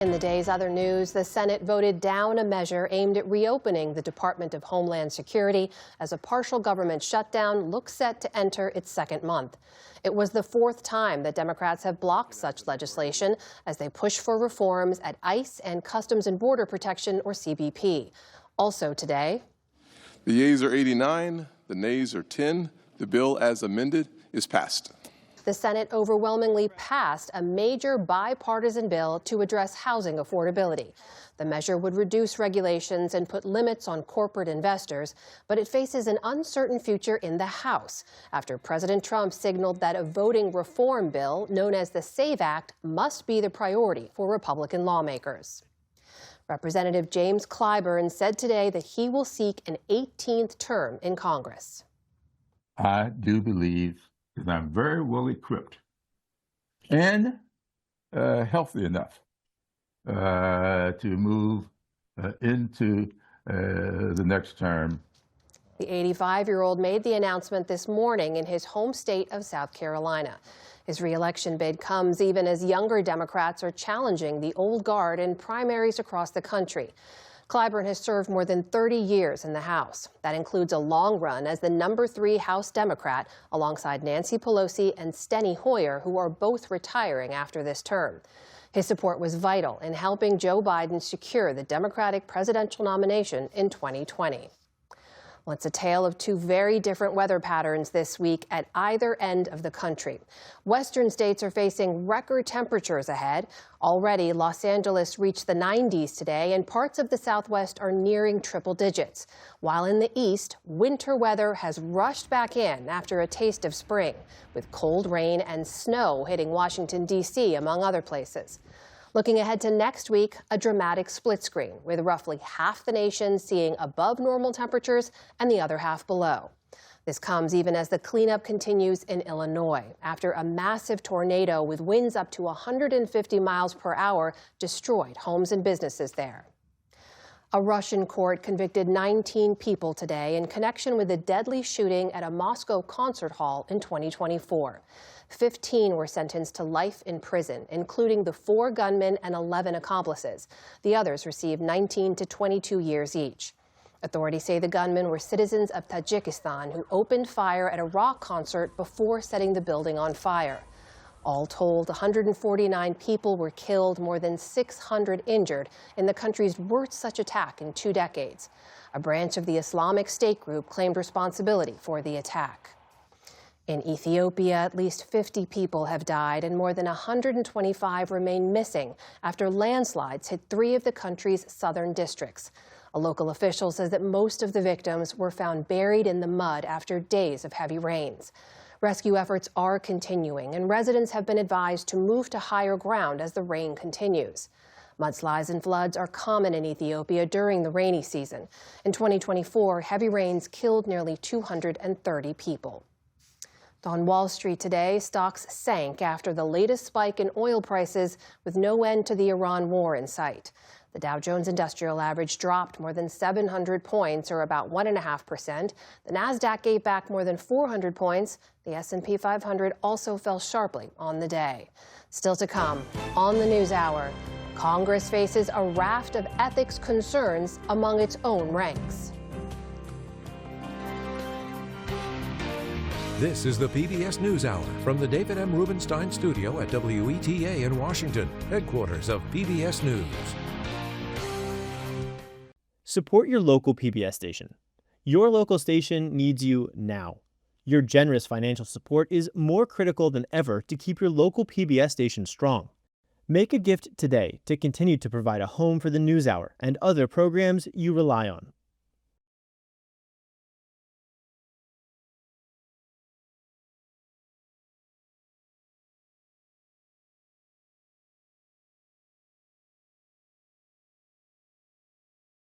In the day's other news, the Senate voted down a measure aimed at reopening the Department of Homeland Security as a partial government shutdown looks set to enter its second month. It was the fourth time that Democrats have blocked such legislation as they push for reforms at ICE and Customs and Border Protection, or CBP. Also today, the yeas are 89, the nays are 10. The bill as amended is passed. The Senate overwhelmingly passed a major bipartisan bill to address housing affordability. The measure would reduce regulations and put limits on corporate investors, but it faces an uncertain future in the House after President Trump signaled that a voting reform bill known as the SAVE Act must be the priority for Republican lawmakers. Representative James Clyburn said today that he will seek an 18th term in Congress. I do believe that I'm very well equipped and healthy enough to move into the next term. The 85-year-old made the announcement this morning in his home state of South Carolina. His re-election bid comes even as younger Democrats are challenging the old guard in primaries across the country. Clyburn has served more than 30 years in the House. That includes a long run as the #3 House Democrat alongside Nancy Pelosi and Steny Hoyer, who are both retiring after this term. His support was vital in helping Joe Biden secure the Democratic presidential nomination in 2020. Well, it's a tale of two very different weather patterns this week at either end of the country. Western states are facing record temperatures ahead. Already, Los Angeles reached the 90s today, and parts of the Southwest are nearing triple digits. While in the East, winter weather has rushed back in after a taste of spring, with cold rain and snow hitting Washington, D.C., among other places. Looking ahead to next week, a dramatic split screen with roughly half the nation seeing above normal temperatures and the other half below. This comes even as the cleanup continues in Illinois after a massive tornado with winds up to 150 miles per hour destroyed homes and businesses there. A Russian court convicted 19 people today in connection with a deadly shooting at a Moscow concert hall in 2024. 15 were sentenced to life in prison, including the 4 gunmen and 11 accomplices. The others received 19 to 22 years each. Authorities say the gunmen were citizens of Tajikistan who opened fire at a rock concert before setting the building on fire. All told, 149 people were killed, more than 600 injured in the country's worst such attack in 2 decades. A branch of the Islamic State group claimed responsibility for the attack. In Ethiopia, at least 50 people have died and more than 125 remain missing after landslides hit 3 of the country's southern districts. A local official says that most of the victims were found buried in the mud after days of heavy rains. Rescue efforts are continuing, and residents have been advised to move to higher ground as the rain continues. Mudslides and floods are common in Ethiopia during the rainy season. In 2024, heavy rains killed nearly 230 people. On Wall Street today, stocks sank after the latest spike in oil prices with no end to the Iran war in sight. The Dow Jones Industrial Average dropped more than 700 points, or about 1.5%. The Nasdaq gave back more than 400 points. The S&P 500 also fell sharply on the day. Still to come on the News Hour, Congress faces a raft of ethics concerns among its own ranks. This is the PBS News Hour from the David M. Rubenstein studio at WETA in Washington, headquarters of PBS News. Support your local PBS station. Your local station needs you now. Your generous financial support is more critical than ever to keep your local PBS station strong. Make a gift today to continue to provide a home for the News Hour and other programs you rely on.